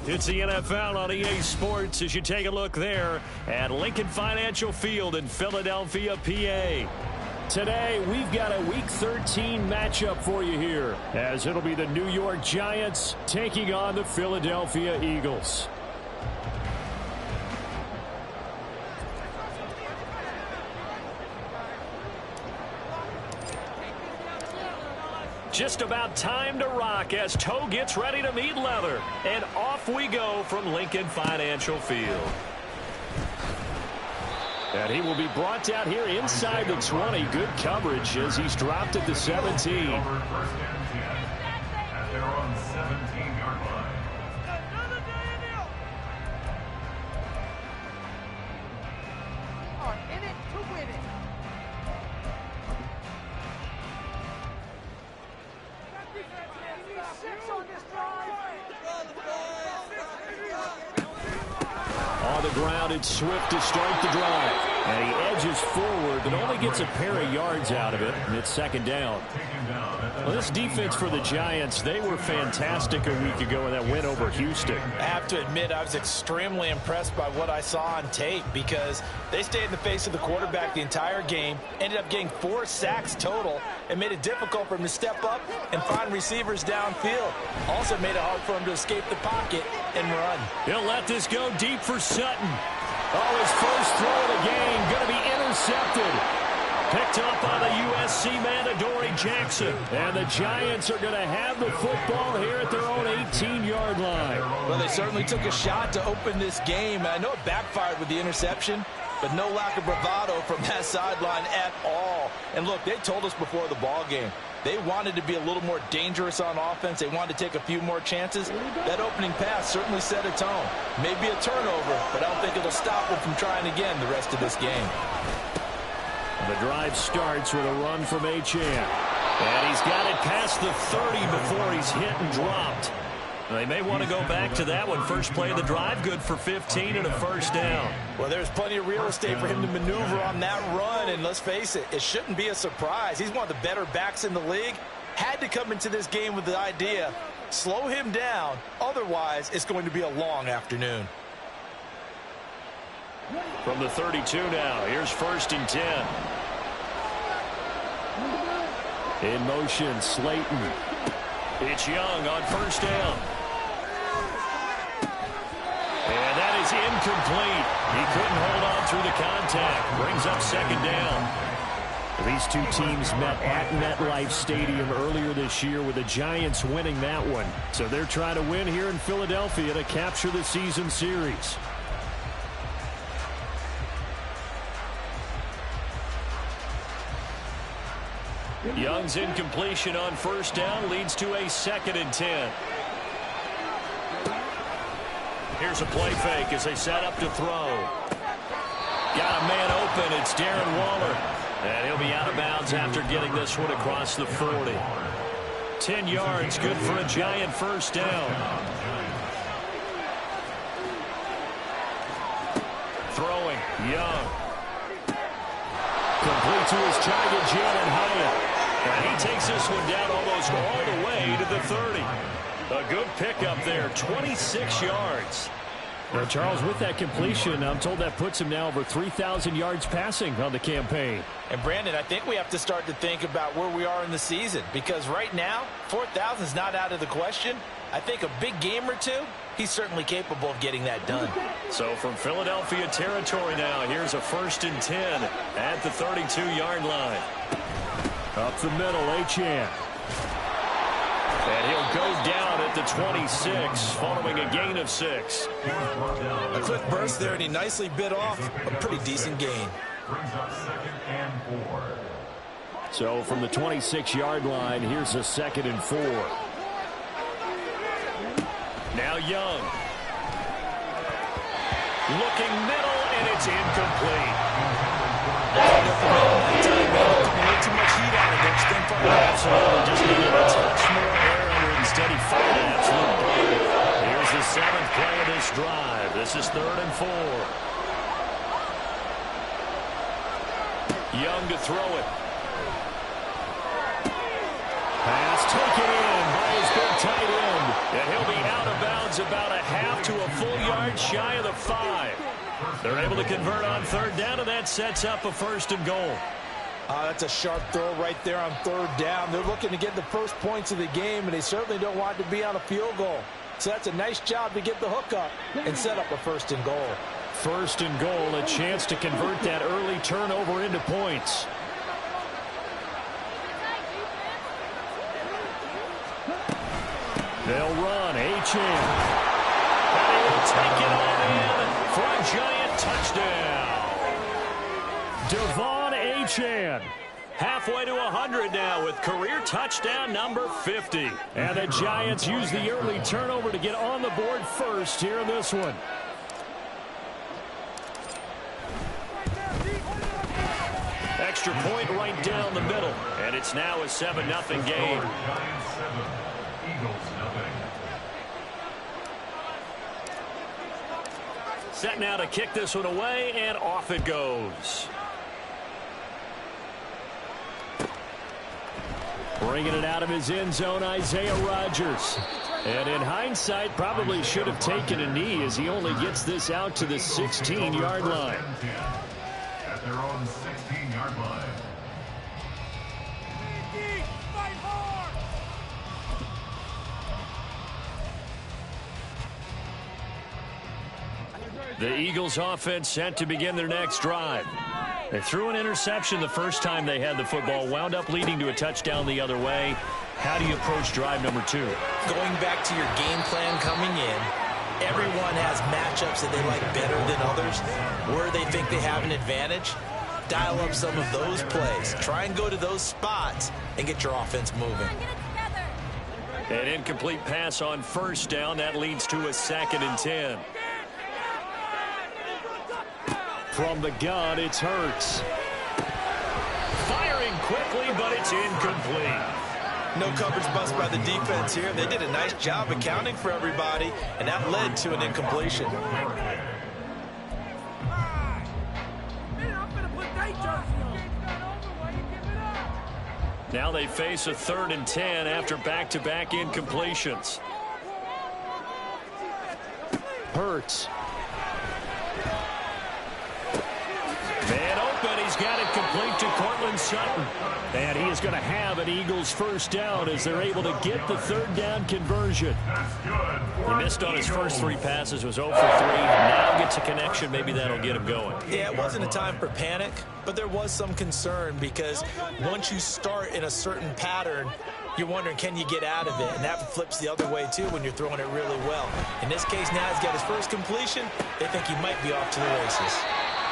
It's the NFL on EA Sports as you take a look there at Lincoln Financial Field in Philadelphia, PA. Today, we've got a Week 13 matchup for you here, as it'll be the New York Giants taking on the Philadelphia Eagles. Just about time to rock as toe gets ready to meet leather. And off we go from Lincoln Financial Field. And he will be brought down here inside the 20. Good coverage as he's dropped at the 17. At their own 17-yard line. On the ground, it's Swift to start the drive. And he edges forward, but only gets a pair of yards out of it, and it's second down. Well, this defense for the Giants, they were fantastic a week ago in that win over Houston. I have to admit, I was extremely impressed by what I saw on tape because they stayed in the face of the quarterback the entire game, ended up getting 4 sacks total, and made it difficult for him to step up and find receivers downfield. Also made it hard for him to escape the pocket and run. He'll let this go deep for Sutton. Oh, his first throw of the game going to be intercepted. Picked up by the USC man, Adoree Jackson. And the Giants are going to have the football here at their own 18-yard line. Well, they certainly took a shot to open this game. I know it backfired with the interception, but no lack of bravado from that sideline at all. And look, they told us before the ball game, they wanted to be a little more dangerous on offense. They wanted to take a few more chances. That opening pass certainly set a tone. Maybe a turnover, but I don't think it'll stop them from trying again the rest of this game. The drive starts with a run from Achane. And he's got it past the 30 before he's hit and dropped. They may want to go back to that one. First play of the drive, good for 15 and a first down. Well, there's plenty of real estate for him to maneuver on that run. And let's face it, it shouldn't be a surprise. He's one of the better backs in the league. Had to come into this game with the idea, slow him down. Otherwise, it's going to be a long afternoon. From the 32 now, here's 1st and 10. In motion, Slayton. It's Young on first down. And that is incomplete. He couldn't hold on through the contact. Brings up second down. These two teams met at MetLife Stadium earlier this year with the Giants winning that one. So they're trying to win here in Philadelphia to capture the season series. Young's incompletion on first down leads to a 2nd and 10. Here's a play fake as they set up to throw. Got a man open. It's Darren Waller. And he'll be out of bounds after getting this one across the 40. 10 yards, good for a Giant first down. Throwing, Young. Complete to his target, Jalen Hyatt. And he takes this one down almost all the way to the 30. A good pickup there, 26 yards. Now, Charles, with that completion, I'm told that puts him now over 3,000 yards passing on the campaign. And, Brandon, I think we have to start to think about where we are in the season. Because right now, 4,000 is not out of the question. I think a big game or two, he's certainly capable of getting that done. So from Philadelphia territory now, here's a 1st and 10 at the 32-yard line. Up the middle, Achane. And he'll go down at the 26 following a gain of 6. A quick burst there, and he nicely bit off a pretty decent gain. Brings up 2nd and 4. So from the 26-yard line, here's a 2nd and 4. Now Young. Looking middle, and it's incomplete. Too much heat on it. Absolutely. Just needed a touch more air under it. Instead, he fired an absolute bullet. Here's the 7th play of this drive. This is 3rd and 4. Young to throw it. Pass taken in by his big tight end. And he'll be out of bounds is about a half to a full yard shy of the 5. They're able to convert on third down, and that sets up a 1st and goal. That's a sharp throw right there on third down. They're looking to get the first points of the game, and they certainly don't want to be on a field goal. So that's a nice job to get the hook up and set up a 1st and goal. 1st and goal, a chance to convert that early turnover into points. They'll run. Achane. And he will take it all in for a Giant touchdown. Devon Achane. Halfway to 100 now with career touchdown number 50. And the Giants use the early turnover to get on the board first here in this one. Extra point right down the middle. And it's now a 7-0 game. Giants 7, Eagles nothing. Set now to kick this one away, and off it goes. Bringing it out of his end zone, Isaiah Rodgers. And in hindsight, probably should have taken a knee as he only gets this out to the 16-yard line. At their own 16-yard line. The Eagles offense set to begin their next drive. They threw an interception the first time they had the football, wound up leading to a touchdown the other way. How do you approach drive number 2? Going back to your game plan coming in, everyone has matchups that they like better than others, where they think they have an advantage. Dial up some of those plays. Try and go to those spots and get your offense moving. An incomplete pass on first down. That leads to a 2nd and 10. From the gun, it's Hurts. Firing quickly, but it's incomplete. No coverage bust by the defense here. They did a nice job accounting for everybody, and that led to an incompletion. Now they face a 3rd and 10 after back-to-back incompletions. Hurts. Man open, he's got it complete to Cortland Sutton. And he is going to have an Eagles 1st down as they're able to get the 3rd down conversion. He missed on his first 3 passes, was 0 for 3. Now gets a connection, maybe that'll get him going. Yeah, it wasn't a time for panic, but there was some concern because once you start in a certain pattern, you're wondering, can you get out of it? And that flips the other way, too, when you're throwing it really well. In this case, now he's got his first completion. They think he might be off to the races.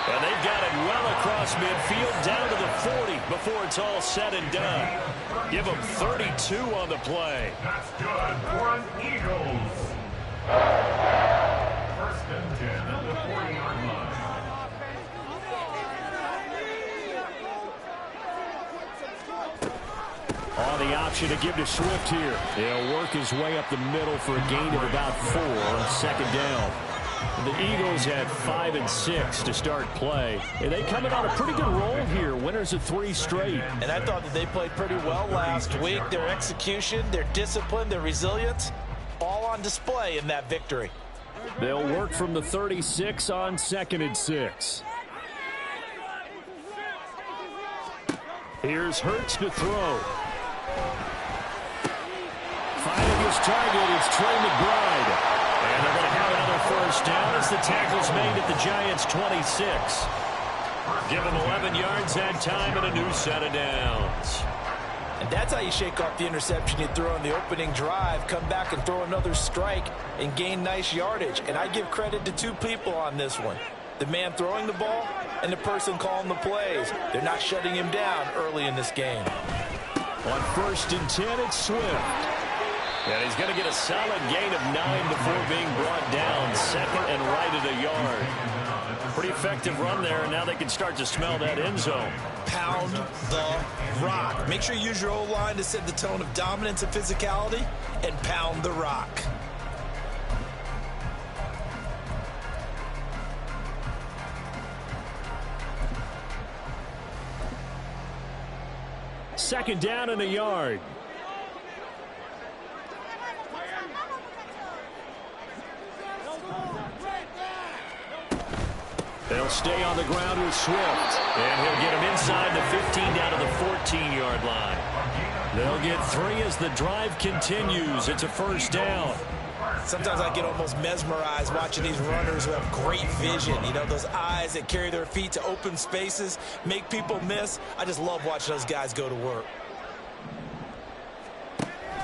And they've got it well across midfield, down to the 40 before it's all said and done. Give them 32 on the play. That's good for an Eagles. 1st and 10 at the 40-yard line. On the option to give to Swift here. He'll work his way up the middle for a gain of about 4 on 2nd down. The Eagles had 5 and 6 to start play. And they come in on a pretty good roll here. Winners of 3 straight. And I thought that they played pretty well last week. Their execution, their discipline, their resilience, all on display in that victory. They'll work from the 36 on 2nd and 6. Here's Hurts to throw. Finding his target is Trey McBride. And they're going to have another 1st down as the tackle's made at the Giants' 26. Give them 11 yards that time and a new set of downs. And that's how you shake off the interception you throw on the opening drive, come back and throw another strike and gain nice yardage. And I give credit to 2 people on this one. The man throwing the ball and the person calling the plays. They're not shutting him down early in this game. On 1st and 10, it's Swift. And he's going to get a solid gain of 9 before being brought down. 2nd and right at a yard. Pretty effective run there, and now they can start to smell that end zone. Pound the rock. Make sure you use your O-line to set the tone of dominance and physicality, and pound the rock. Second down and a yard. They'll stay on the ground with Swift. And he'll get him inside the 15 down to the 14-yard line. They'll get 3 as the drive continues. It's a first down. Sometimes I get almost mesmerized watching these runners who have great vision. You know, those eyes that carry their feet to open spaces, make people miss. I just love watching those guys go to work.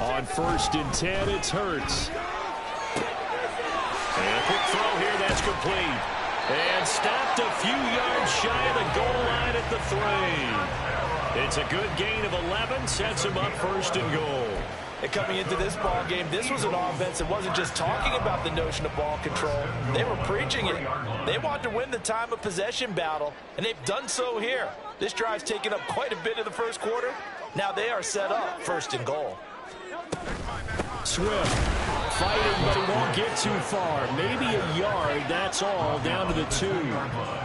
On 1st and 10, it's Hurts. And a quick throw here, that's complete. And stopped a few yards shy of the goal line at the 3. It's a good gain of 11, sets him up 1st and goal. And coming into this ball game, this was an offense that wasn't just talking about the notion of ball control. They were preaching it. They wanted to win the time of possession battle, and they've done so here. This drive's taken up quite a bit of the first quarter. Now they are set up 1st and goal. Swift fighting, but he won't get too far. Maybe a yard, that's all, down to the 2.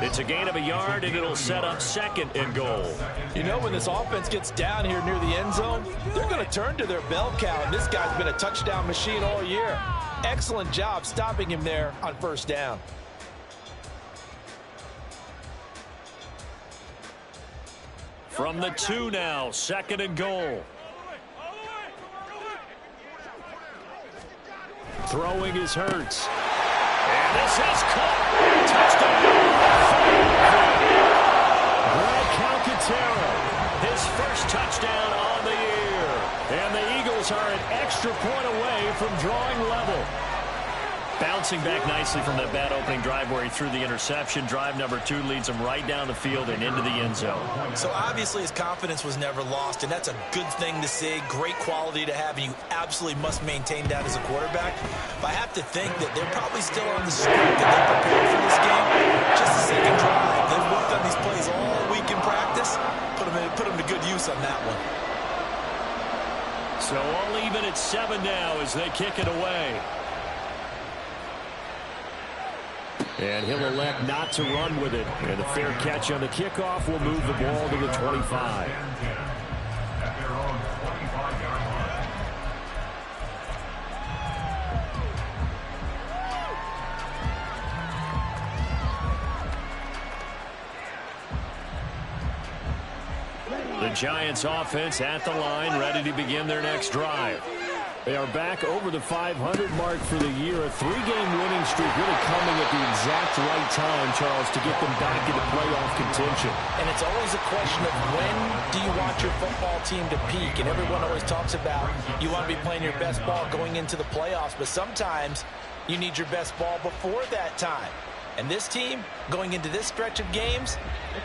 It's a gain of a yard, and it'll set up 2nd and goal. You know, when this offense gets down here near the end zone, they're going to turn to their bell cow, and this guy's been a touchdown machine all year. Excellent job stopping him there on 1st down. From the 2 now, 2nd and goal. Throwing is Hurts. And this is caught. Touchdown. Greg Calcaterra, his first touchdown on the year. And the Eagles are an extra point away from drawing level. Bouncing back nicely from that bad opening drive where he threw the interception. Drive number 2 leads him right down the field and into the end zone. So obviously his confidence was never lost, and that's a good thing to see. Great quality to have, and you absolutely must maintain that as a quarterback. But I have to think that they're probably still on the script that they prepared for this game. Just a second drive. They've worked on these plays all week in practice. Put them to good use on that one. So all even at 7 now as they kick it away. And he'll elect not to run with it. And a fair catch on the kickoff will move the ball to the 25. At their own 25-yard line. The Giants offense at the line, ready to begin their next drive. They are back over the 500 mark for the year. A 3-game winning streak really coming at the exact right time, Charles, to get them back into playoff contention. And it's always a question of when do you want your football team to peak? And everyone always talks about you want to be playing your best ball going into the playoffs, but sometimes you need your best ball before that time. And this team, going into this stretch of games,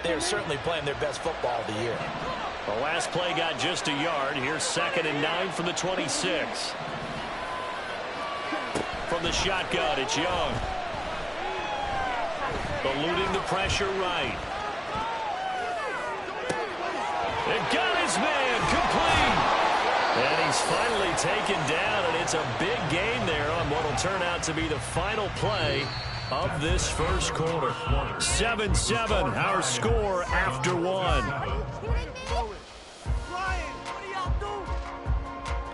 they're certainly playing their best football of the year. The last play got just a yard. Here's 2nd and 9 from the 26. From the shotgun, it's Young. Eluding the pressure right. It got his man complete. And he's finally taken down, and it's a big gain there on what will turn out to be the final play of this first quarter. 7-7, our score after 1.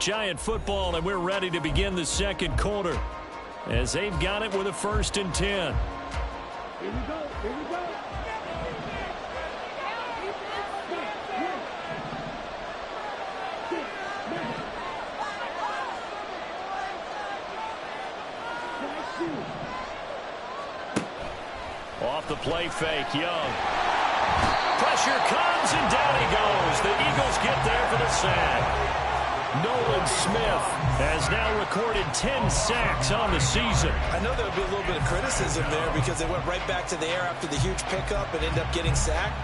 Giant football, and we're ready to begin the second quarter as they've got it with a 1st and 10. Here we go. Here we go. Off the play fake, Young. Pressure comes, and down he goes. The Eagles get there for the sack. Nolan Smith has now recorded 10 sacks on the season. I know there'll be a little bit of criticism there because they went right back to the air after the huge pickup and ended up getting sacked.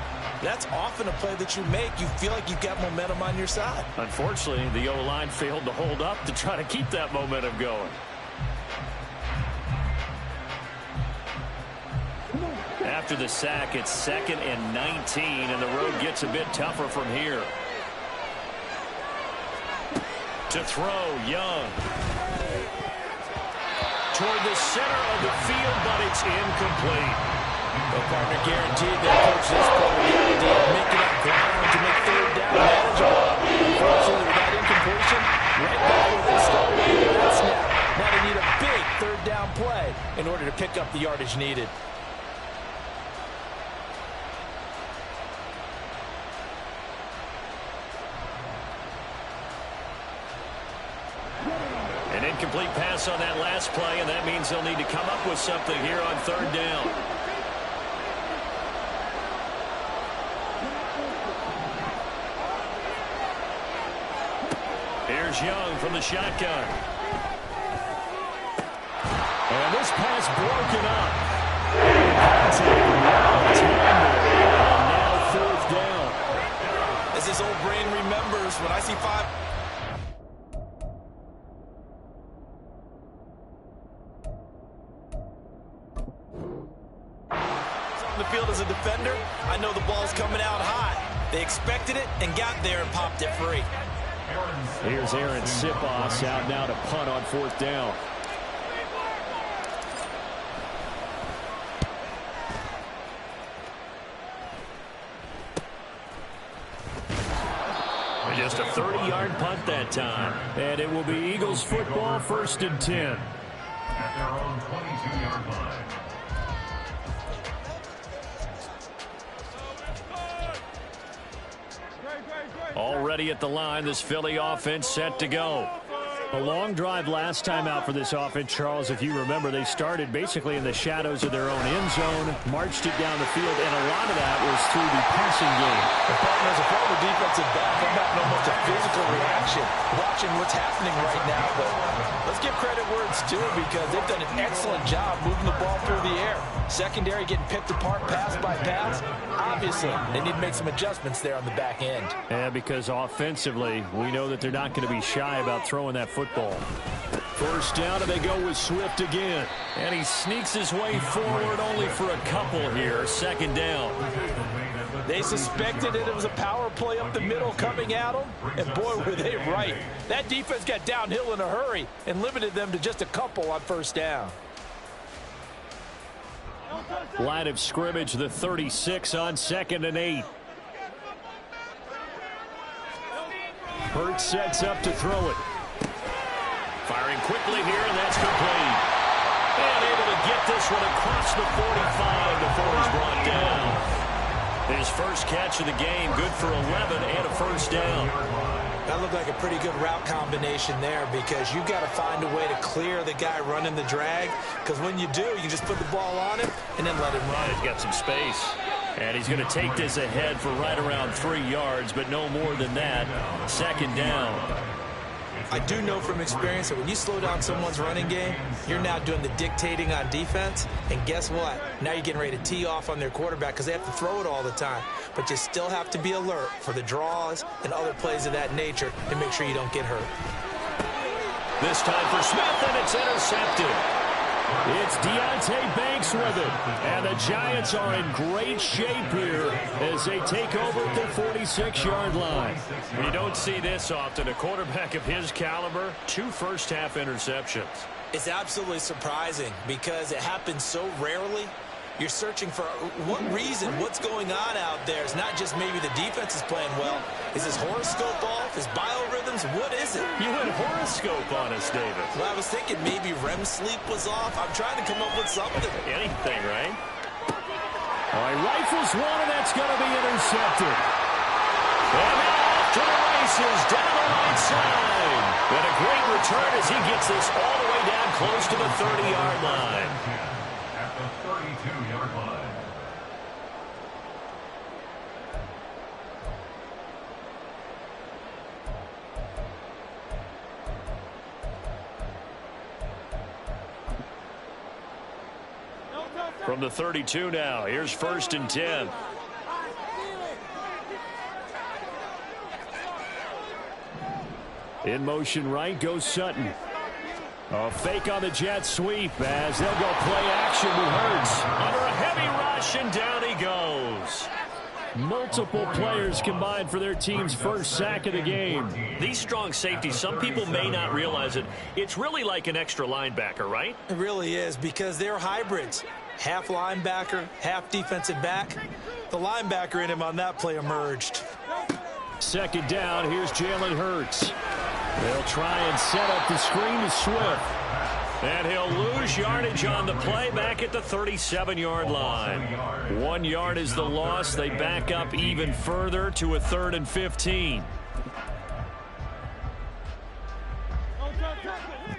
That's often a play that you make. You feel like you've got momentum on your side. Unfortunately, the O-line failed to hold up to try to keep that momentum going. After the sack, it's 2nd and 19, and the road gets a bit tougher from here. To throw, Young. Toward the center of the field, but it's incomplete. The partner guaranteed that coach this play with the idea of making up ground to make 3rd down manageable. Unfortunately, with that incompletion, right back where they started with that snap. Now they need a big 3rd down play in order to pick up the yardage needed. pass on that last play, and that means they'll need to come up with something here on third down. Here's Young from the shotgun. And this pass broken up. And now fourth down. As his old brain remembers, when I see 5... on the field as a defender, I know the ball's coming out high. They expected it and got there and popped it free. Here's Aaron Siposs out now to punt on fourth down. Just a 30-yard punt that time. And it will be Eagles football, 1st and 10. At their own 22-yard line. Already at the line, this Philly offense set to go. A long drive last time out for this offense, Charles. If you remember, they started basically in the shadows of their own end zone, marched it down the field, and a lot of that was through the passing game. As a former defensive back, I'm having almost a physical reaction watching what's happening right now. But let's give credit where it's due because they've done an excellent job moving the ball through the air. Secondary getting picked apart pass by pass. Obviously, they need to make some adjustments there on the back end. Yeah, because offensively, we know that they're not going to be shy about throwing that football. First down, and they go with Swift again. And he sneaks his way forward only for a couple here. 2nd down. They suspected it was a power play up the middle coming at them, and boy, were they right. That defense got downhill in a hurry and limited them to just a couple on first down. Line of scrimmage, the 36 on 2nd and 8. Hurts sets up to throw it. Firing quickly here, and that's complete. And able to get this one across the 45 before he's brought down. His first catch of the game, good for 11 and a first down. That looked like a pretty good route combination there because you've got to find a way to clear the guy running the drag, because when you do, you just put the ball on him and then let him run. He's got some space. And he's going to take this ahead for right around 3 yards, but no more than that. 2nd down. I do know from experience that when you slow down someone's running game, you're now doing the dictating on defense. And guess what? Now you're getting ready to tee off on their quarterback because they have to throw it all the time. But you still have to be alert for the draws and other plays of that nature to make sure you don't get hurt. This time for Smith, and it's intercepted. It's Deonte Banks with it. And the Giants are in great shape here as they take over at the 46-yard line. You don't see this often. A quarterback of his caliber, 2 first-half interceptions. It's absolutely surprising because it happens so rarely. You're searching for what reason, what's going on out there. It's not just maybe the defense is playing well. Is his horoscope off? His biorhythms? What is it? You went horoscope on us, David. Well, I was thinking maybe REM sleep was off. I'm trying to come up with something. Anything, right? All right, rifles one, and that's going to be intercepted. And now off to the races, down the right side. And a great return as he gets this all the way down close to the 30-yard line. At the 32-yard line. From the 32 now, here's 1st and 10. In motion right goes Sutton. A fake on the jet sweep as they'll go play action with Hurts. Under a heavy rush, and down he goes. Multiple players combined for their team's first sack of the game. These strong safeties, some people may not realize it. It's really like an extra linebacker, right? It really is because they're hybrids. Half linebacker, half defensive back. The linebacker in him on that play emerged. 2nd down, here's Jalen Hurts. They'll try and set up the screen to Swift. And he'll lose yardage on the play back at the 37-yard line. 1 yard is the loss. They back up even further to a 3rd and 15.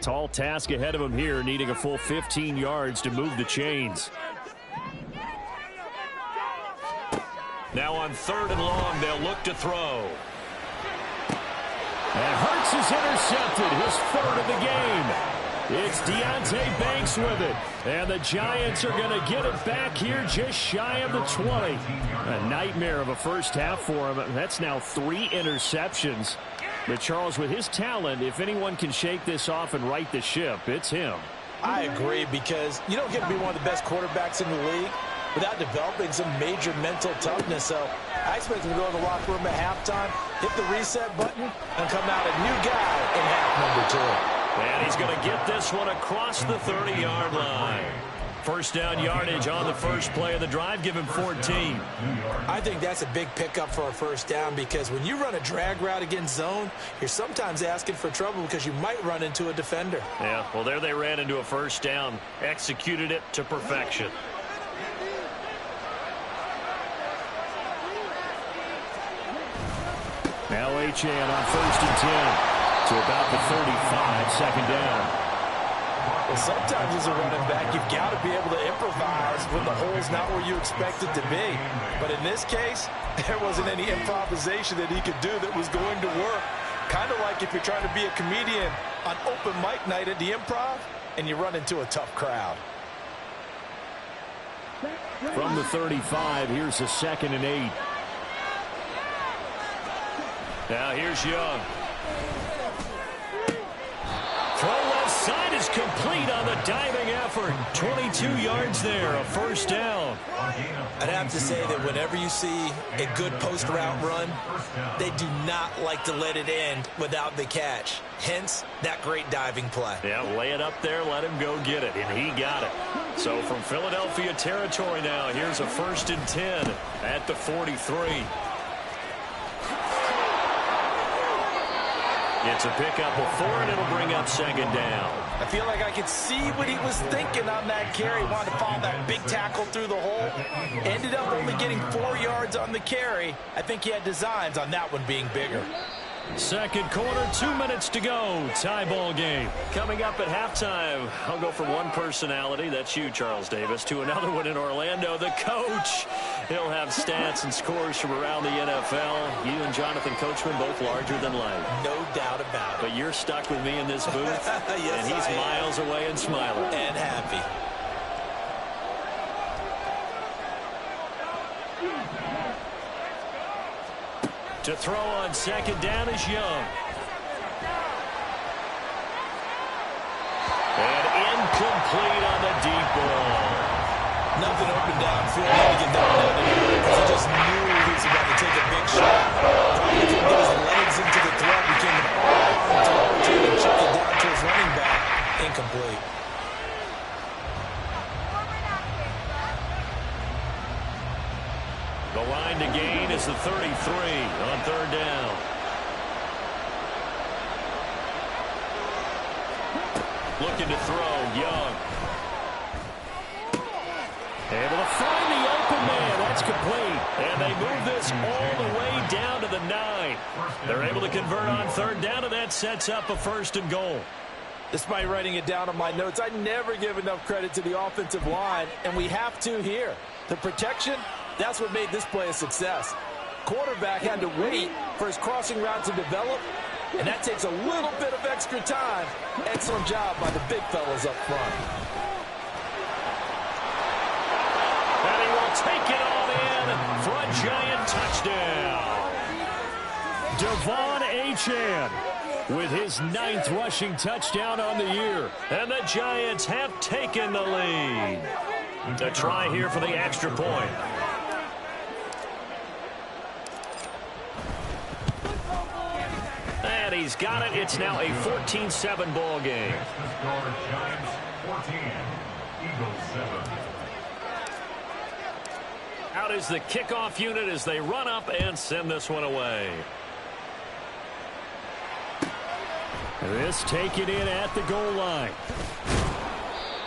Tall task ahead of him here, needing a full 15 yards to move the chains. Now on 3rd and long, they'll look to throw. And Hurts is intercepted, his 3rd of the game. It's Deonte Banks with it. And the Giants are going to get it back here just shy of the 20. A nightmare of a first half for him. That's now 3 interceptions. But Charles, with his talent, if anyone can shake this off and right the ship, it's him. I agree, because you don't get to be one of the best quarterbacks in the league without developing some major mental toughness. So I expect him to go in the locker room at halftime, hit the reset button, and come out a new guy in half number 2. And he's going to get this one across the 30-yard line. First down yardage on the first play of the drive. Give him 14. I think that's a big pickup for a first down, because when you run a drag route against zone, you're sometimes asking for trouble because you might run into a defender. Yeah, well, there they ran into a first down. Executed it to perfection. Now Achane on 1st and 10. To about the 35, second down. Well, sometimes as a running back, you've got to be able to improvise when the hole's not where you expect it to be. But in this case, there wasn't any improvisation that he could do that was going to work. Kind of like if you're trying to be a comedian on open mic night at the Improv and you run into a tough crowd. From the 35, here's a 2nd and 8. Now here's Young. Throw left side is complete on the diving effort. 22 yards there, a first down. I'd have to say that whenever you see a good post route run, they do not like to let it end without the catch. Hence, that great diving play. Yeah, lay it up there, let him go get it, and he got it. So from Philadelphia territory now, here's a 1st and 10 at the 43. It's a pickup of 4, and it'll bring up 2nd down. I feel like I could see what he was thinking on that carry. Wanted to follow that big tackle through the hole. Ended up only getting 4 yards on the carry. I think he had designs on that one being bigger. Second quarter, 2 minutes to go. Tie ball game. Coming up at halftime, I'll go from one personality, that's you, Charles Davis, to another one in Orlando, the coach. He'll have stats and scores from around the NFL. You and Jonathan Coachman both larger than life. No doubt about it. But you're stuck with me in this booth, yes, and he's miles away and smiling. And happy. To throw on 2nd down is Young. And incomplete on the deep ball. Nothing open downfield. Had to get that one down anyway, because he just knew he was about to take a big shot. Probably couldn't get his legs into the throw. Became an arm throw to check it down to his running back. Incomplete. The line to gain is the 33 on 3rd down. Looking to throw, Young. Able to find the open man. That's complete. And they move this all the way down to the 9. They're able to convert on 3rd down, and that sets up a 1st and goal. Despite writing it down on my notes, I never give enough credit to the offensive line, and we have to here. The protection, that's what made this play a success. Quarterback had to wait for his crossing route to develop, and that takes a little bit of extra time. Excellent job by the big fellas up front. And he will take it all in for a Giant touchdown. Devon Achane with his 9th rushing touchdown on the year. And the Giants have taken the lead. A try here for the extra point. And he's got it. It's now a 14-7 ball game. Giants 14, Eagles 7. Out is the kickoff unit as they run up and send this one away. This taken in at the goal line.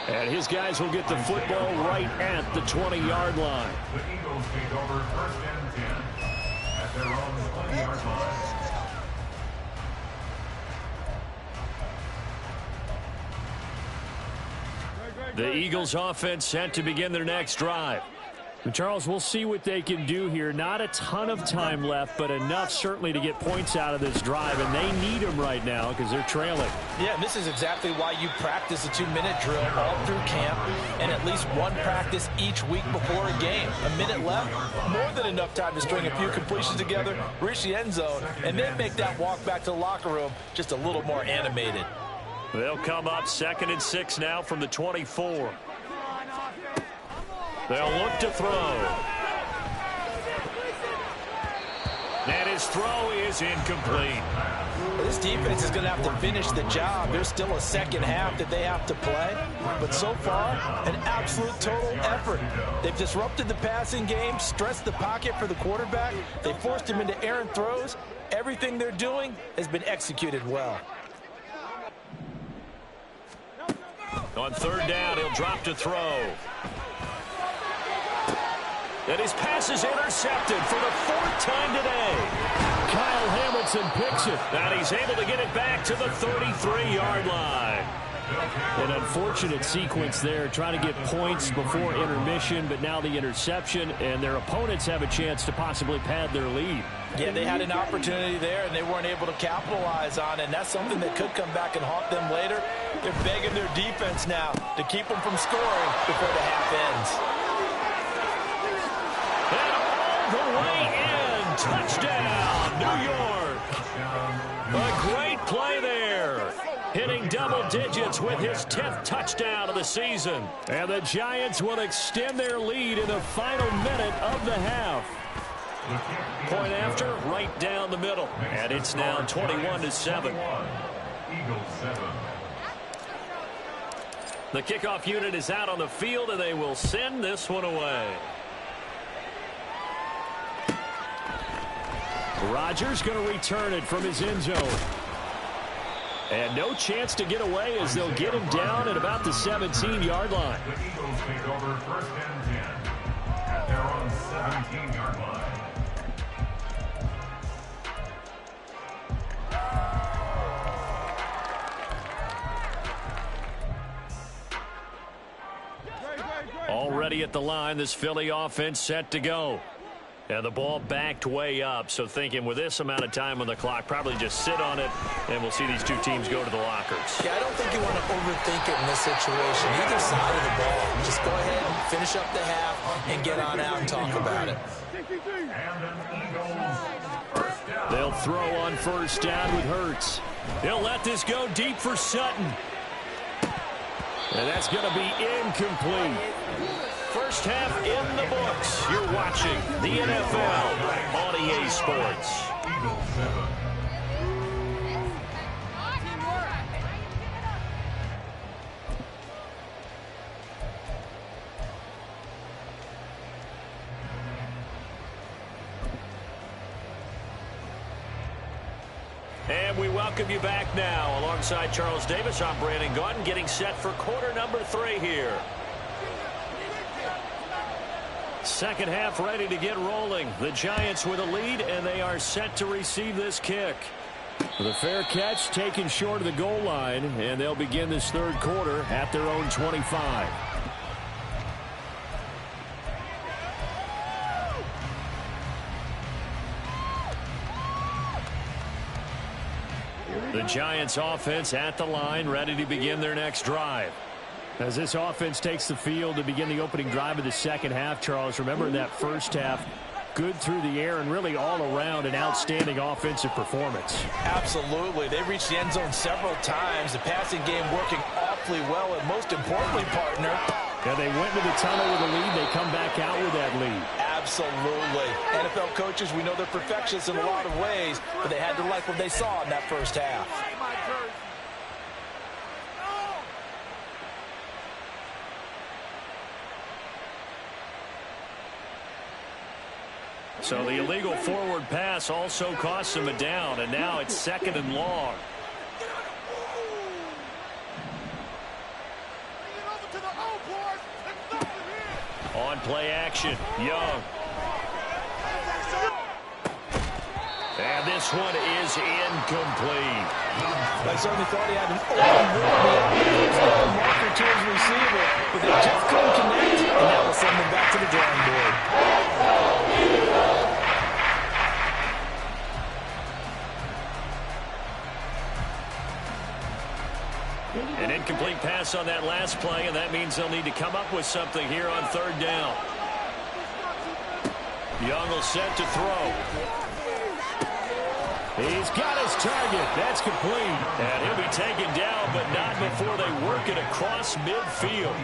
And his guys will get the football right at the 20-yard line. The Eagles take over 1st and 10 at their own 20-yard line. The Eagles offense set to begin their next drive. And Charles, we'll see what they can do here. Not a ton of time left, but enough certainly to get points out of this drive, and they need them right now because they're trailing. Yeah, and this is exactly why you practice a 2-minute drill all through camp and at least one practice each week before a game. A minute left, more than enough time to string a few completions together, reach the end zone, and then make that walk back to the locker room just a little more animated. They'll come up 2nd and 6 now from the 24. They'll look to throw. And his throw is incomplete. This defense is going to have to finish the job. There's still a second half that they have to play. But so far, an absolute total effort. They've disrupted the passing game, stressed the pocket for the quarterback. They forced him into errant throws. Everything they're doing has been executed well. On 3rd down, he'll drop to throw. And his pass is intercepted for the 4th time today. Kyle Hamilton picks it. And he's able to get it back to the 33-yard line. An unfortunate sequence there, trying to get points before intermission, but now the interception, and their opponents have a chance to possibly pad their lead. Yeah, they had an opportunity there, and they weren't able to capitalize on it, and that's something that could come back and haunt them later. They're begging their defense now to keep them from scoring before the half ends. And all the way in. Touchdown, New York. A great play there. Hitting double digits with his 10th touchdown of the season. And the Giants will extend their lead in the final minute of the half. Point after, right down the middle. And it's now 21-7. Eagles 7. The kickoff unit is out on the field, and they will send this one away. Rodgers going to return it from his end zone. And no chance to get away as they'll get him down at about the 17-yard line. The Eagles take over 1st and 10 at their own 17-yard line. Already at the line, this Philly offense set to go. And the ball backed way up, so thinking with this amount of time on the clock, probably just sit on it, and we'll see these two teams go to the lockers. Yeah, I don't think you want to overthink it in this situation. Either side of the ball, just go ahead and finish up the half and get on out and talk about it. They'll throw on 1st down with Hurts. They'll let this go deep for Sutton. And that's going to be incomplete. First half in the books. You're watching the NFL on EA Sports. Eagles 7. And we welcome you back now. Alongside Charles Davis, I'm Brandon Gaudin, getting set for quarter number 3 here. Second half ready to get rolling. The Giants with a lead, and they are set to receive this kick. The fair catch taken short of the goal line, and they'll begin this 3rd quarter at their own 25. The Giants offense at the line, ready to begin their next drive. As this offense takes the field to begin the opening drive of the second half, Charles, remember in that first half, good through the air and really all around an outstanding offensive performance. Absolutely. They reached the end zone several times. The passing game working awfully well, and most importantly, partner, yeah, they went to the tunnel with a lead. They come back out with that lead. Absolutely. NFL coaches, we know they're perfectionists in a lot of ways, but they had to like what they saw in that first half. So the illegal forward pass also costs him a down, and now it's 2nd and long. On play action, Young. And this one is incomplete. I certainly thought he had an open marker to his receiver, but they just couldn't connect, and that will send them back to the drawing board. An incomplete pass on that last play, and that means they'll need to come up with something here on third down. Young will set to throw. He's got his target. That's complete. And he'll be taken down, but not before they work it across midfield.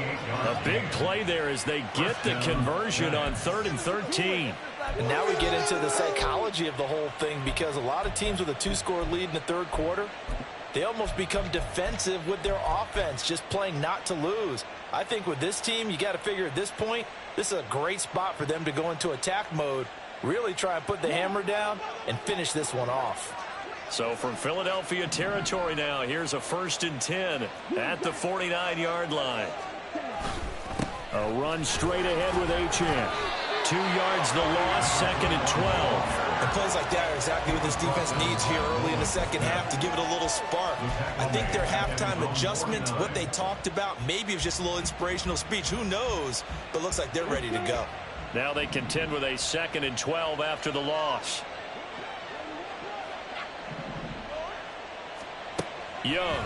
A big play there as they get the conversion on 3rd and 13. And now we get into the psychology of the whole thing, because a lot of teams with a 2-score lead in the third quarter, they almost become defensive with their offense, just playing not to lose. I think with this team, you got to figure at this point, this is a great spot for them to go into attack mode, really try and put the hammer down and finish this one off. So from Philadelphia territory now, here's a 1st and 10 at the 49-yard line. A run straight ahead with Achane. 2 yards the loss, 2nd and 12. And plays like that are exactly what this defense needs here early in the second half to give it a little spark. I think their halftime adjustment, what they talked about, maybe it was just a little inspirational speech. Who knows? But looks like they're ready to go. Now they contend with a 2nd and 12 after the loss. Young.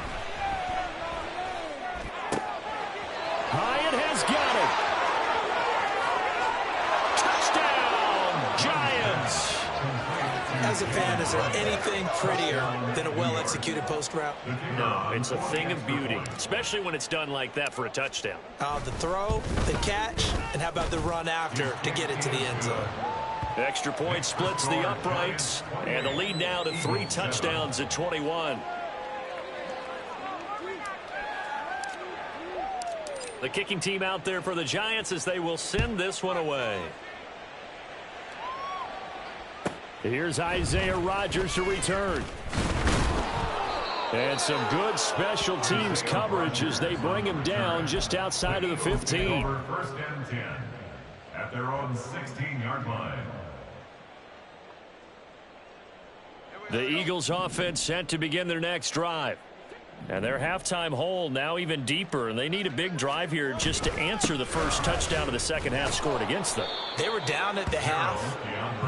Hyatt has got it. Touchdown, Giants. As a fan, is there anything prettier than a well-executed post route? No, it's a thing of beauty, especially when it's done like that for a touchdown. The throw, the catch, and how about the run after to get it to the end zone? Extra point splits the uprights, and the lead now to 3 touchdowns at 21. The kicking team out there for the Giants as they will send this one away. Here's Isaiah Rodgers to return. And some good special teams coverage as they bring him down just outside of the 15. 1st and 10 at their own 16-yard line. The Eagles offense set to begin their next drive. And their halftime hole now even deeper, and they need a big drive here just to answer the first touchdown of the second half scored against them. They were down at the half.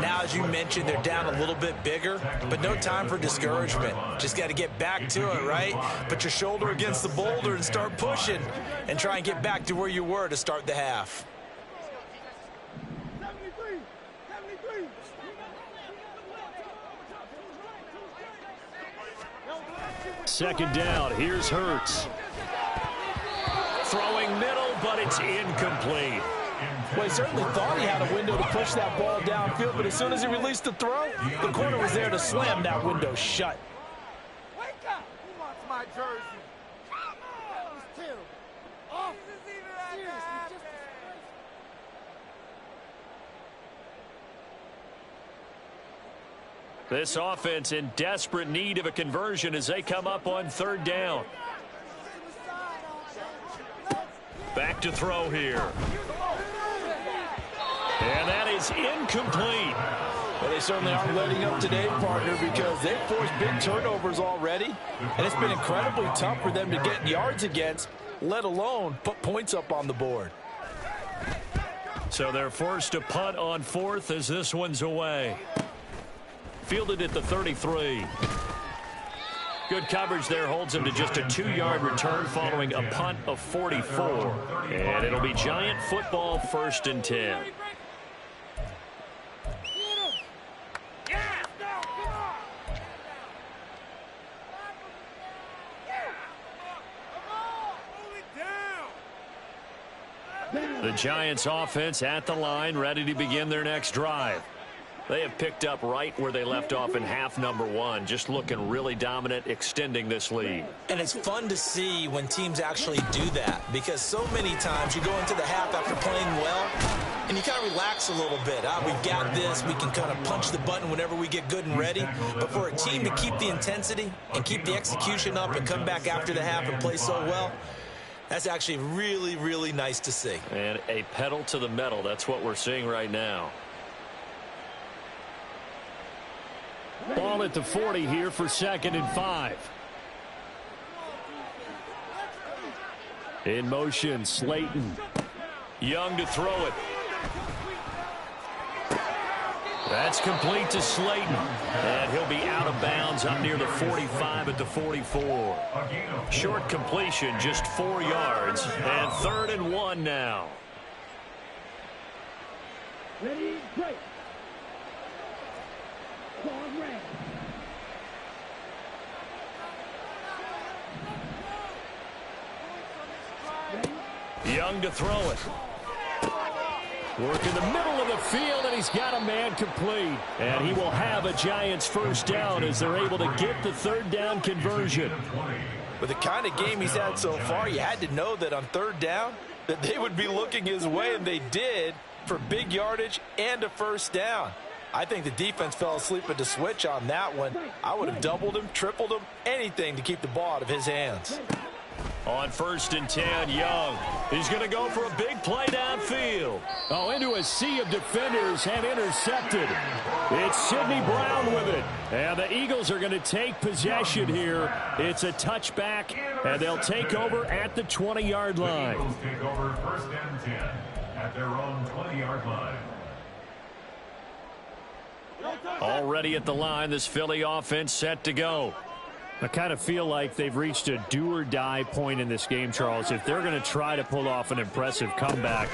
Now, as you mentioned, they're down a little bit bigger, but no time for discouragement. Just got to get back to it, right? Put your shoulder against the boulder and start pushing and try and get back to where you were to start the half. 73. Second down, here's Hurts. Throwing middle, but it's incomplete. Well, he certainly thought he had a window to push that ball downfield, but as soon as he released the throw, the corner was there to slam that window shut. Wake up! Who wants my jersey? That was terrible. Oh, this is even seriously, just This offense in desperate need of a conversion as they come up on 3rd down. Back to throw here. And that is incomplete. Well, they certainly aren't letting up today, partner, because they've forced big turnovers already, and it's been incredibly tough for them to get yards against, let alone put points up on the board. So they're forced to punt on 4th as this one's away. Fielded at the 33. Good coverage there holds him to just a 2-yard return following a punt of 44. And it'll be Giant football 1st and 10. The Giants offense at the line, ready to begin their next drive. They have picked up right where they left off in half number 1, just looking really dominant, extending this lead. And it's fun to see when teams actually do that, because so many times you go into the half after playing well, and you kind of relax a little bit. We've got this. We can kind of punch the button whenever we get good and ready. But for a team to keep the intensity and keep the execution up and come back after the half and play so well, that's actually really, really nice to see. And a pedal to the metal. That's what we're seeing right now. Ball at the 40 here for 2nd and 5. In motion, Slayton. Young to throw it. That's complete to Slayton. And he'll be out of bounds up near the 45 at the 44. Short completion, just 4 yards. And 3rd and 1 now. Ready, break. Ball red. Young to throw it. Work in the middle of the field, and he's got a man complete. And he will have a Giants first down as they're able to get the 3rd down conversion. With the kind of game he's had so far, you had to know that on 3rd down that they would be looking his way, and they did, for big yardage and a first down. I think the defense fell asleep at the switch on that one. I would have doubled him, tripled him, anything to keep the ball out of his hands. On 1st and 10, Young. He's going to go for a big play downfield. Oh, into a sea of defenders and intercepted. It's Sidney Brown with it. And the Eagles are going to take possession here. It's a touchback, and they'll take over at the 20-yard line. The Eagles take over 1st and 10 at their own 20-yard line. Already at the line, this Philly offense set to go. I kind of feel like they've reached a do-or-die point in this game, Charles. If they're going to try to pull off an impressive comeback,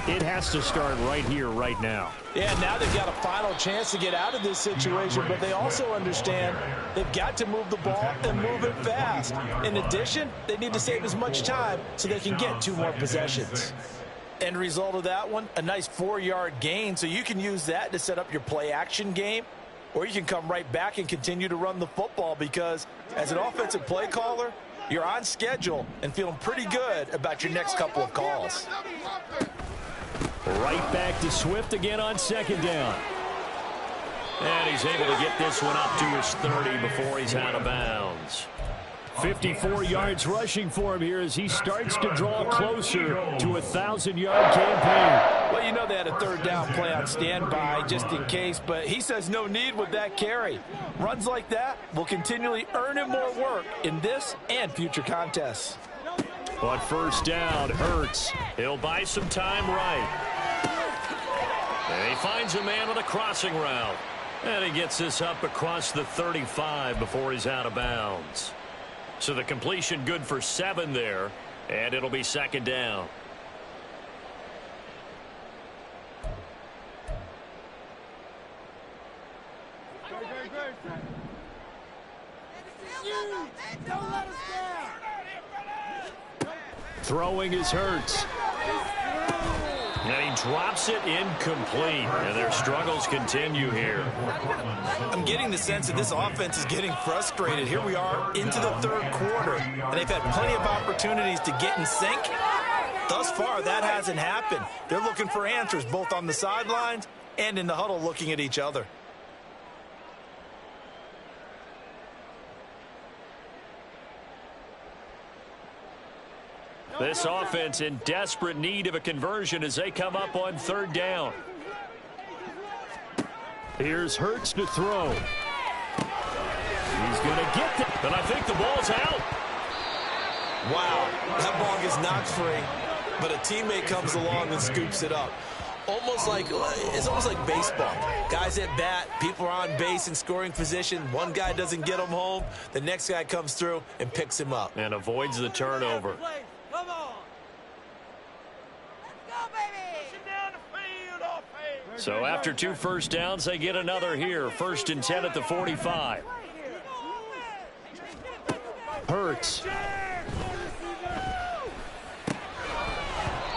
it has to start right here, right now. Yeah, now they've got a final chance to get out of this situation, but they also understand they've got to move the ball and move it fast. In addition, they need to save as much time so they can get 2 more possessions. End result of that one, a nice 4-yard gain, so you can use that to set up your play-action game, or you can come right back and continue to run the football because as an offensive play caller, you're on schedule and feeling pretty good about your next couple of calls. Right back to Swift again on 2nd down. And he's able to get this one up to his 30 before he's out of bounds. 54 yards rushing for him here as he starts to draw closer to a 1,000-yard campaign. Well, you know they had a 3rd down play on standby just in case, but he says no need with that carry. Runs like that will continually earn him more work in this and future contests. On 1st down, Hurts. He'll buy some time right. And he finds a man with a crossing route. And he gets this up across the 35 before he's out of bounds. So the completion good for 7 there, and it'll be 2nd down. Throwing is Hurts. And he drops it incomplete. And their struggles continue here. I'm getting the sense that this offense is getting frustrated. Here we are into the 3rd quarter, and they've had plenty of opportunities to get in sync. Thus far, that hasn't happened. They're looking for answers both on the sidelines and in the huddle looking at each other. This offense in desperate need of a conversion as they come up on 3rd down. Here's Hurts to throw. He's going to get it, but I think the ball's out. Wow, that ball gets knocked free, but a teammate comes along and scoops it up. It's almost like baseball. Guys at bat, people are on base in scoring position. One guy doesn't get him home. The next guy comes through and picks him up. And avoids the turnover. Come on. Let's go, baby. Push it down the field, offense. So after 2 first downs, they get another here. 1st and 10 at the 45. Hurts.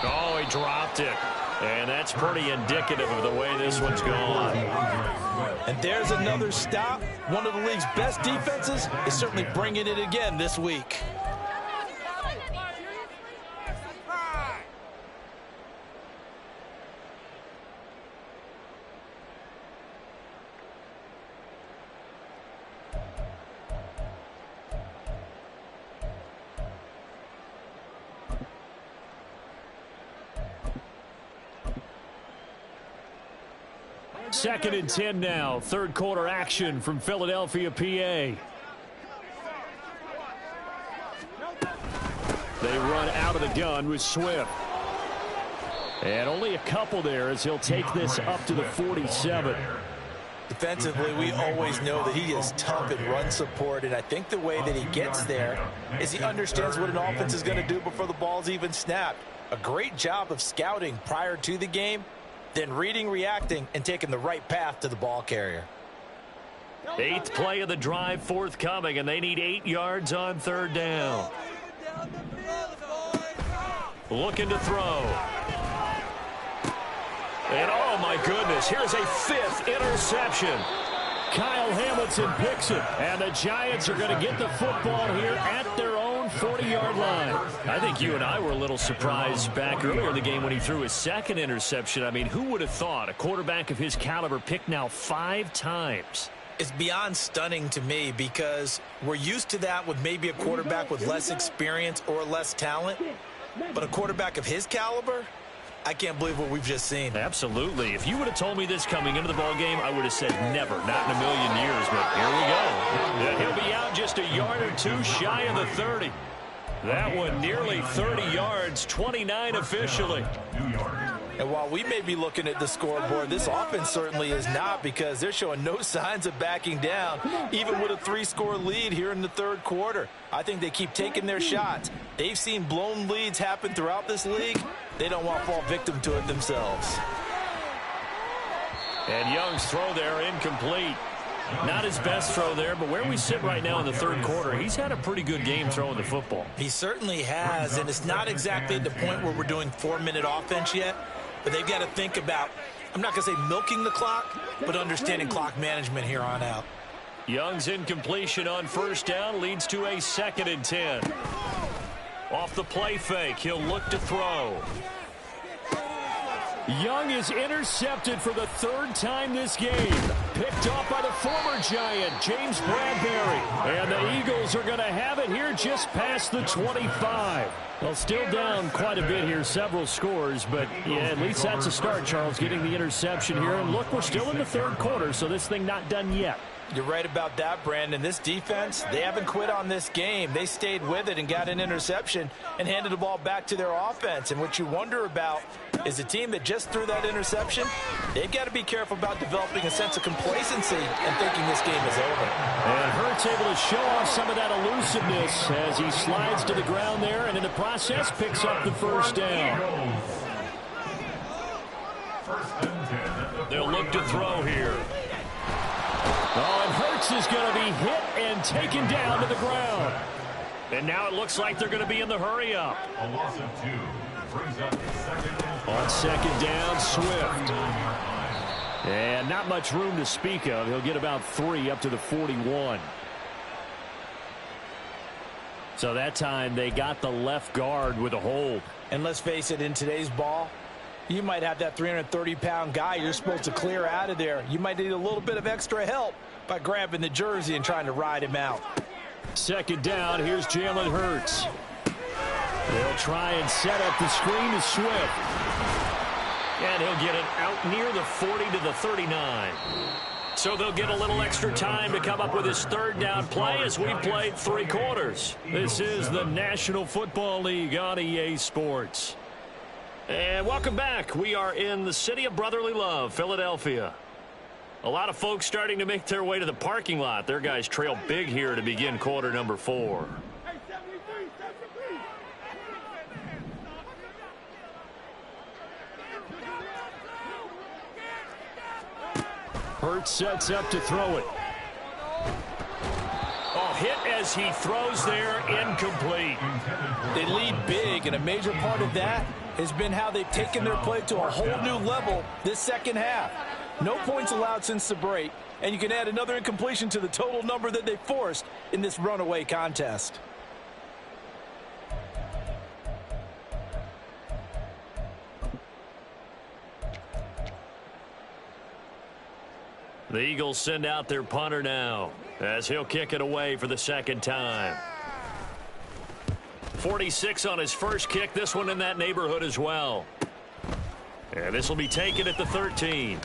Oh, he dropped it. And that's pretty indicative of the way this one's gone. And there's another stop. One of the league's best defenses is certainly bringing it again this week. 2nd and 10 now. Third quarter action from Philadelphia, PA. They run out of the gun with Swift. And only a couple there as he'll take this up to the 47. Defensively, we always know that he is tough in run support, and I think the way that he gets there is he understands what an offense is going to do before the ball's even snapped. A great job of scouting prior to the game, then reading, reacting, and taking the right path to the ball carrier. 8th play of the drive forthcoming, and they need 8 yards on 3rd down. Looking to throw. And oh my goodness, here's a 5th interception. Kyle Hamilton picks it, and the Giants are going to get the football here at their own 40-yard line. I think you and I were a little surprised back earlier in the game when he threw his 2nd interception. I mean, who would have thought a quarterback of his caliber picked now 5 times? It's beyond stunning to me because we're used to that with maybe a quarterback with less experience or less talent. But a quarterback of his caliber, I can't believe what we've just seen. Absolutely. If you would have told me this coming into the ball game, I would have said never, not in a million years. But here we go. And he'll be out just a yard or 2 shy of the 30. That one nearly 30 yards, 29 officially. And while we may be looking at the scoreboard, this offense certainly is not, because they're showing no signs of backing down, even with a 3-score lead here in the 3rd quarter. I think they keep taking their shots. They've seen blown leads happen throughout this league. They don't want to fall victim to it themselves. And Young's throw there incomplete. Not his best throw there, but where we sit right now in the 3rd quarter, he's had a pretty good game throwing the football. He certainly has, and it's not exactly at the point where we're doing 4-minute offense yet, but they've got to think about, I'm not going to say milking the clock, but understanding clock management here on out. Young's incompletion on 1st down leads to a 2nd and 10. Off the play fake, he'll look to throw. Young is intercepted for the 3rd time this game. Picked off by the former Giant, James Bradbury. And the Eagles are going to have it here just past the 25. Well, still down quite a bit here, several scores, but yeah, at least that's a start, Charles, getting the interception here. And look, we're still in the 3rd quarter, so this thing not done yet. You're right about that, Brandon. This defense, they haven't quit on this game. They stayed with it and got an interception and handed the ball back to their offense. And what you wonder about is a team that just threw that interception, they've got to be careful about developing a sense of complacency and thinking this game is over. And Hurts able to show off some of that elusiveness as he slides to the ground there, and in the process picks up the 1st down. They'll look to throw here. Oh, and Hurts is going to be hit and taken down to the ground. And now it looks like they're going to be in the hurry-up. A loss of 2 brings up 2nd. On 2nd down, Swift. And not much room to speak of. He'll get about 3 up to the 41. So that time they got the left guard with a hold. And let's face it, in today's ball, you might have that 330-pound guy you're supposed to clear out of there. You might need a little bit of extra help by grabbing the jersey and trying to ride him out. 2nd down, here's Jalen Hurts. They'll try and set up the screen to Swift. And he'll get it out near the 40 to the 39. So they'll get a little extra time to come up with his 3rd down play as we played 3 quarters. This is the National Football League on EA Sports. And welcome back. We are in the city of brotherly love, Philadelphia. A lot of folks starting to make their way to the parking lot. Their guys trail big here to begin quarter number 4. Hurts sets up to throw it. Oh, hit as he throws there, incomplete. They lead big, and a major part of that has been how they've taken their play to a whole new level this 2nd half. No points allowed since the break, and you can add another incompletion to the total number that they forced in this runaway contest. The Eagles send out their punter now as he'll kick it away for the 2nd time. 46 on his first kick. This one in that neighborhood as well. And this will be taken at the 13.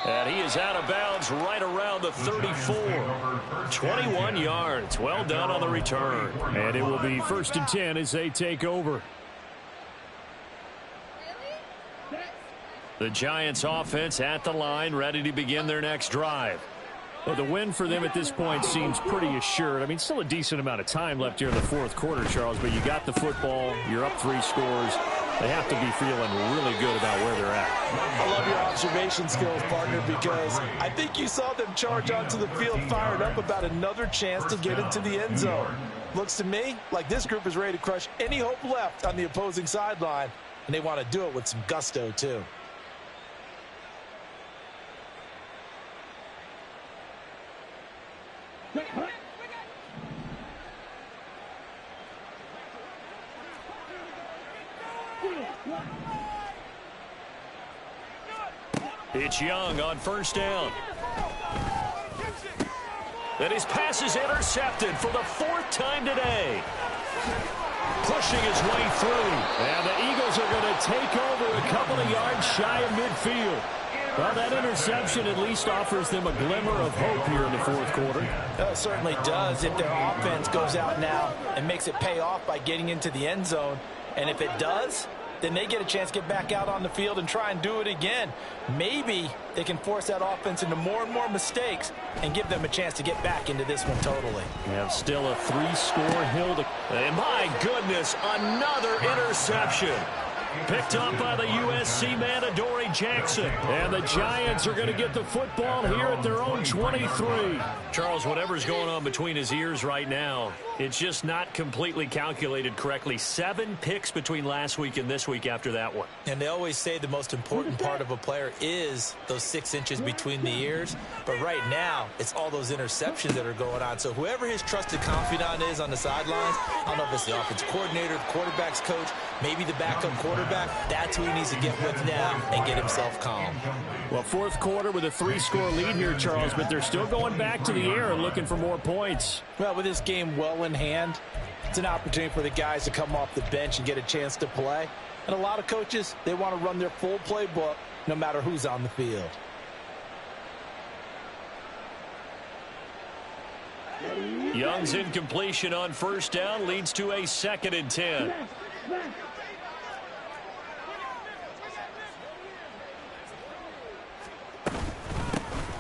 And he is out of bounds right around the 34. 21 yards. Well done on the return. And it will be 1st and 10 as they take over. The Giants offense at the line, ready to begin their next drive. Well, the win for them at this point seems pretty assured. I mean, still a decent amount of time left here in the 4th quarter, Charles, but you got the football, you're up 3 scores. They have to be feeling really good about where they're at. I love your observation skills, partner, because I think you saw them charge onto the field fired up about another chance to get into the end zone. Looks to me like this group is ready to crush any hope left on the opposing sideline, and they want to do it with some gusto, too. It's Young on 1st down. And his pass is intercepted for the 4th time today. Pushing his way through. And the Eagles are going to take over a couple of yards shy of midfield. Well, that interception at least offers them a glimmer of hope here in the 4th quarter. It certainly does if their offense goes out now and makes it pay off by getting into the end zone. And if it does, then they get a chance to get back out on the field and try and do it again. Maybe they can force that offense into more and more mistakes and give them a chance to get back into this one totally. We have still a 3-score hill to... And my goodness, another interception. Picked up by the USC man, Adoree Jackson. And the Giants are going to get the football here at their own 23. Charles, whatever's going on between his ears right now, it's just not completely calculated correctly. 7 picks between last week and this week after that one. And they always say the most important part of a player is those 6 inches between the ears. But right now, it's all those interceptions that are going on. So whoever his trusted confidant is on the sidelines, I don't know if it's the offensive coordinator, the quarterback's coach, maybe the backup quarterback, that's who he needs to get with now and get himself calm. Well, 4th quarter with a 3-score lead here, Charles, but they're still going back to the air and looking for more points. Well, with this game well in hand, it's an opportunity for the guys to come off the bench and get a chance to play. And a lot of coaches, they want to run their full playbook no matter who's on the field. Young's incompletion on 1st down leads to a 2nd and 10.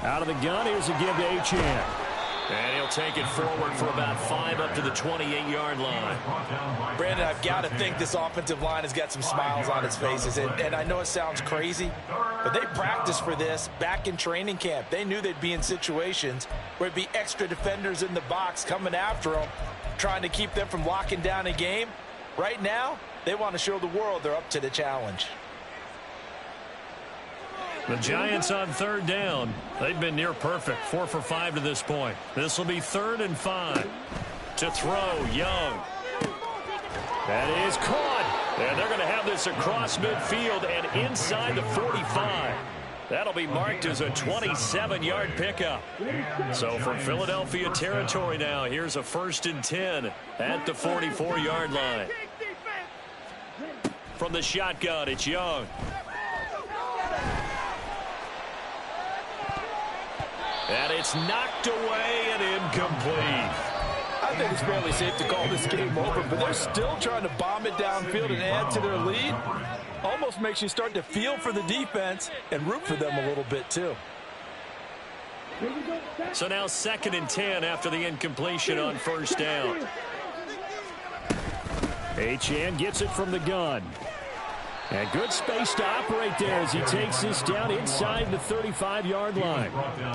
Out of the gun, here's a give to Achane. And he'll take it forward for about 5 up to the 28-yard line. Brandon, I've got to think this offensive line has got some smiles on its faces. And I know it sounds crazy, but they practiced for this back in training camp. They knew they'd be in situations where it'd be extra defenders in the box coming after them, trying to keep them from locking down a game. Right now, they want to show the world they're up to the challenge. The Giants on 3rd down. They've been near perfect. 4 for 5 to this point. This will be 3rd and 5. To throw, Young. That is caught. And they're going to have this across midfield and inside the 45. That'll be marked as a 27-yard pickup. So from Philadelphia territory now, here's a 1st and 10 at the 44-yard line. From the shotgun, it's Young. And it's knocked away and incomplete. I think it's fairly safe to call this game over, but they're still trying to bomb it downfield and add to their lead. Almost makes you start to feel for the defense and root for them a little bit, too. So now 2nd and 10 after the incompletion on 1st down. Achane gets it from the gun. And good space to operate there as he takes this down inside the 35-yard line.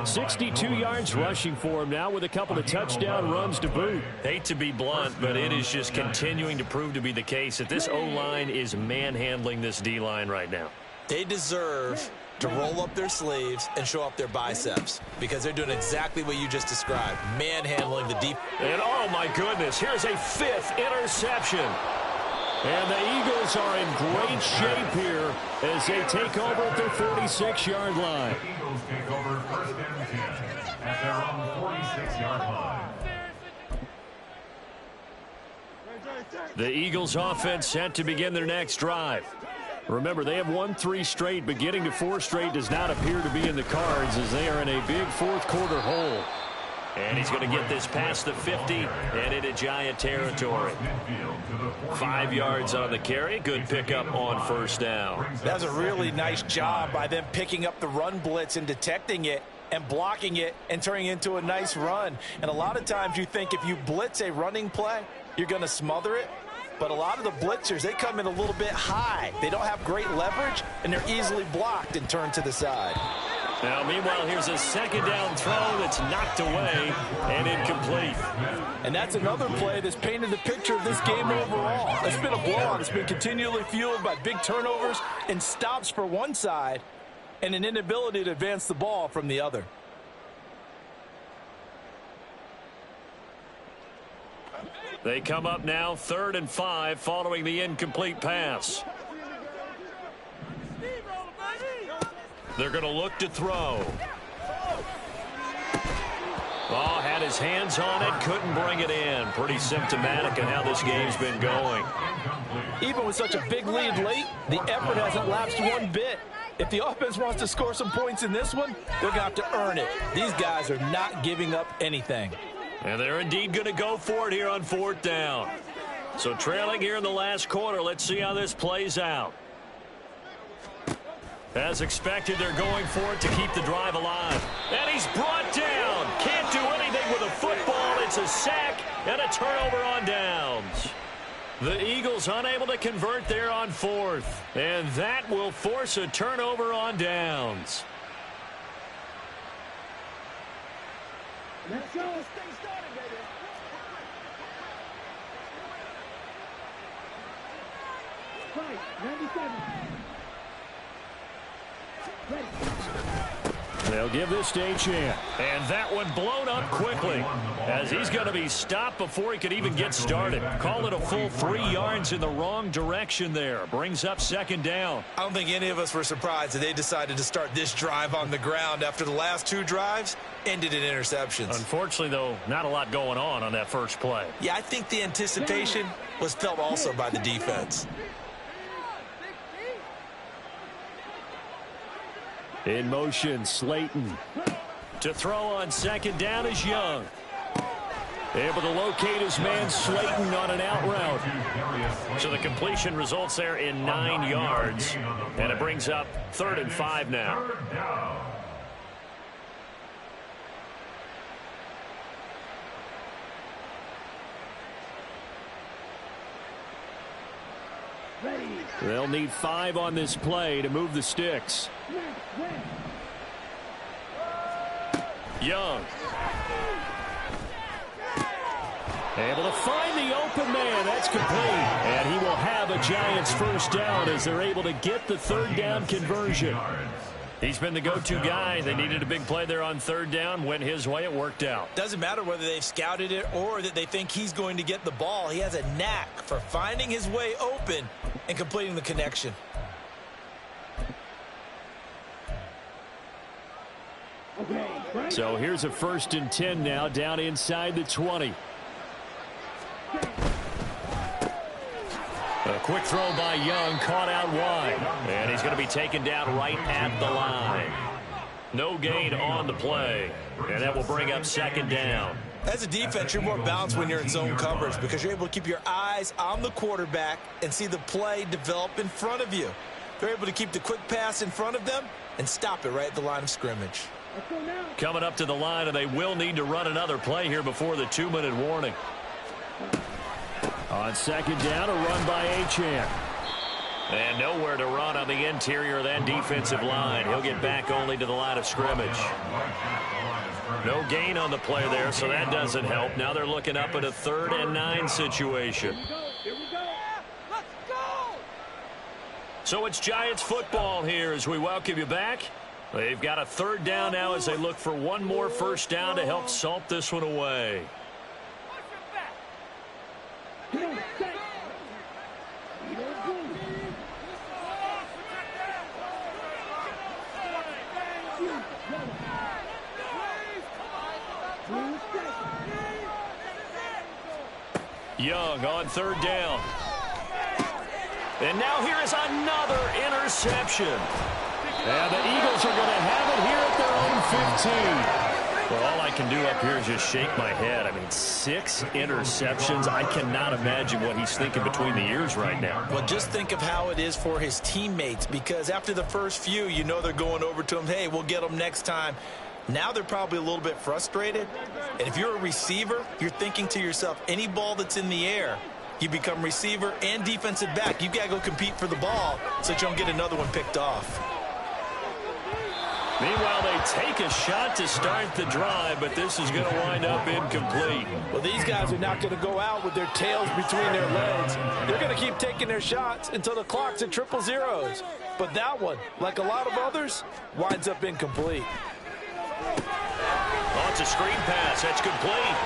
62 yards rushing for him now with a couple of touchdown runs to boot. Hate to be blunt, but it is just continuing to prove to be the case that this O-line is manhandling this D-line right now. They deserve to roll up their sleeves and show up their biceps because they're doing exactly what you just described, manhandling the deep. And oh my goodness, here's a 5th interception. And the Eagles are in great shape here as they take over at their 46-yard line. The Eagles take over 1st and 10 at their own 46-yard line. The Eagles offense set to begin their next drive. Remember, they have won 3 straight, but getting to 4 straight does not appear to be in the cards as they are in a big fourth-quarter hole. And he's going to get this past the 50 and into Giant territory. 5 yards on the carry. Good pickup on first down. That's a really nice job by them picking up the run blitz and detecting it and blocking it and turning it into a nice run. And a lot of times you think if you blitz a running play, you're going to smother it. But a lot of the blitzers, they come in a little bit high. They don't have great leverage, and they're easily blocked and turned to the side. Now, meanwhile, here's a second down throw that's knocked away and incomplete. And that's another play that's painted the picture of this game overall. It's been a blowout. It's been continually fueled by big turnovers and stops for one side and an inability to advance the ball from the other. They come up now 3rd and 5 following the incomplete pass. They're going to look to throw. Oh, had his hands on it, couldn't bring it in. Pretty symptomatic of how this game's been going. Even with such a big lead late, the effort hasn't lapsed one bit. If the offense wants to score some points in this one, they're going to have to earn it. These guys are not giving up anything. And they're indeed going to go for it here on 4th down. So trailing here in the last quarter, let's see how this plays out. As expected, they're going for it to keep the drive alive. And he's brought down. Can't do anything with a football. It's a sack and a turnover on downs. The Eagles unable to convert there on 4th. And that will force a turnover on downs. Let's go. Right, 97. Ready. They'll give this to Achane. And that one blown up quickly as he's going to be stopped before he could even get started. Call it a full 3 yards in the wrong direction there. Brings up 2nd down. I don't think any of us were surprised that they decided to start this drive on the ground after the last 2 drives ended in interceptions. Unfortunately, though, not a lot going on that first play. Yeah, I think the anticipation was felt also by the defense. In motion, Slayton. To throw on 2nd down is Young. Able to locate his man Slayton on an out route. So the completion results there in 9 yards. And it brings up 3rd and 5 now. Ready. They'll need 5 on this play to move the sticks. Young. Able to find the open man. That's complete. And he will have a Giants first down as they're able to get the 3rd down conversion. He's been the go-to guy. They needed a big play there on 3rd down. Went his way. It worked out. Doesn't matter whether they've scouted it or that they think he's going to get the ball. He has a knack for finding his way open and completing the connection. Okay, right. So here's a 1st and 10 now down inside the 20. A quick throw by Young, caught out wide. And he's going to be taken down right at the line. No gain on the play. And that will bring up 2nd down. As a defense, you're more balanced when you're in zone coverage because you're able to keep your eyes on the quarterback and see the play develop in front of you. They're able to keep the quick pass in front of them and stop it right at the line of scrimmage. Let's go now. Coming up to the line, and they will need to run another play here before the 2-minute warning. On 2nd down, a run by Achane. And nowhere to run on the interior of that defensive line. He'll get back only to the line of scrimmage. No gain on the play there, so that doesn't help. Now they're looking up at a 3rd and 9 situation. Here we go. Let's go. So it's Giants football here as we welcome you back. They've got a 3rd down now as they look for one more first down to help salt this one away. Come on, set. You don't move. Young on 3rd down. And now here is another interception. And the Eagles are going to have it here at their own 15. Well, all I can do up here is just shake my head. I mean, 6 interceptions. I cannot imagine what he's thinking between the ears right now. Well, just think of how it is for his teammates, because after the first few, you know they're going over to him, hey, we'll get them next time. Now they're probably a little bit frustrated. And if you're a receiver, you're thinking to yourself, any ball that's in the air, you become receiver and defensive back. You've got to go compete for the ball so that you don't get another one picked off. Meanwhile, they take a shot to start the drive, but this is going to wind up incomplete. Well, these guys are not going to go out with their tails between their legs. They're going to keep taking their shots until the clock's at 000. But that one, like a lot of others, winds up incomplete. Oh, it's a screen pass. That's complete.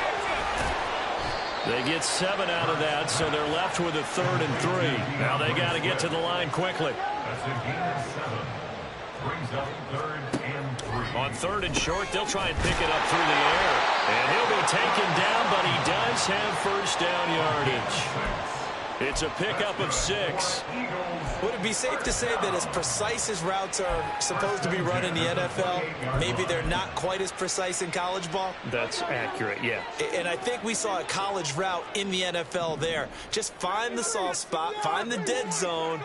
They get 7 out of that, so they're left with a 3rd and 3. Now they got to get to the line quickly. That's a gain of 7. Brings up 3rd and 3. On 3rd and short, they'll try and pick it up through the air. And he'll be taken down, but he does have first down yardage. It's a pickup of 6. Would it be safe to say that as precise as routes are supposed to be run in the NFL, maybe they're not quite as precise in college ball? That's accurate, yeah. And I think we saw a college route in the NFL there. Just find the soft spot, find the dead zone,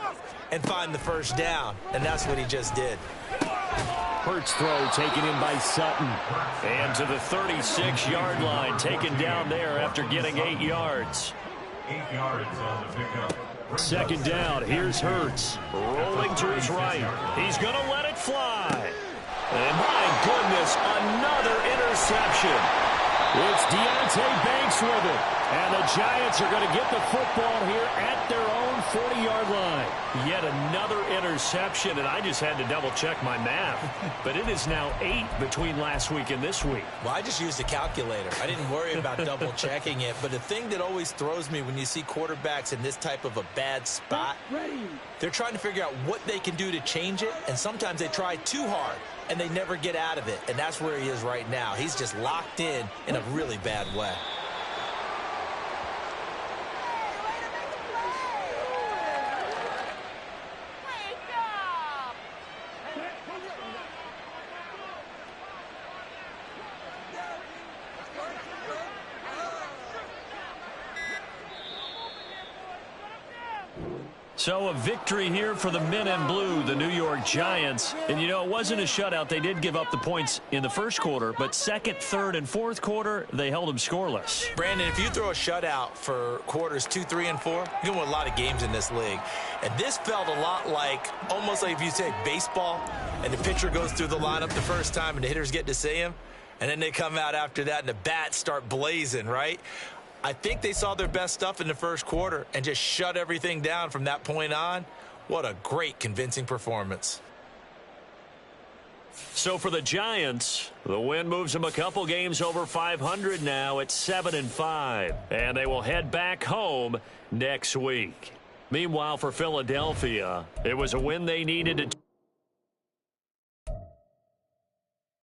and find the first down. And that's what he just did. Hurts throw taken in by Sutton. And to the 36-yard line, taken down there after getting 8 yards. 8 yards on the pickup. 2nd down, here's Hurts. Rolling to his right. He's going to let it fly. And my goodness, another interception. It's Deonte Banks with it. And the Giants are going to get the football here at their own 40-yard line. Yet another interception, and I just had to double-check my math. But it is now 8 between last week and this week. Well, I just used a calculator. I didn't worry about double-checking it. But the thing that always throws me when you see quarterbacks in this type of a bad spot, they're trying to figure out what they can do to change it, and sometimes they try too hard, and they never get out of it. And that's where he is right now. He's just locked in a really bad way. So a victory here for the men in blue, the New York Giants. And, you know, it wasn't a shutout. They did give up the points in the first quarter, but 2nd, 3rd, and 4th quarter, they held them scoreless. Brandon, if you throw a shutout for quarters 2, 3, and 4, you're going to win a lot of games in this league. And this felt a lot like, almost like if you say baseball, and the pitcher goes through the lineup the first time and the hitters get to see him, and then they come out after that and the bats start blazing, right? I think they saw their best stuff in the first quarter and just shut everything down from that point on. What a great, convincing performance. So for the Giants, the win moves them a couple games over 500 now at 7-5. And they will head back home next week. Meanwhile, for Philadelphia, it was a win they needed to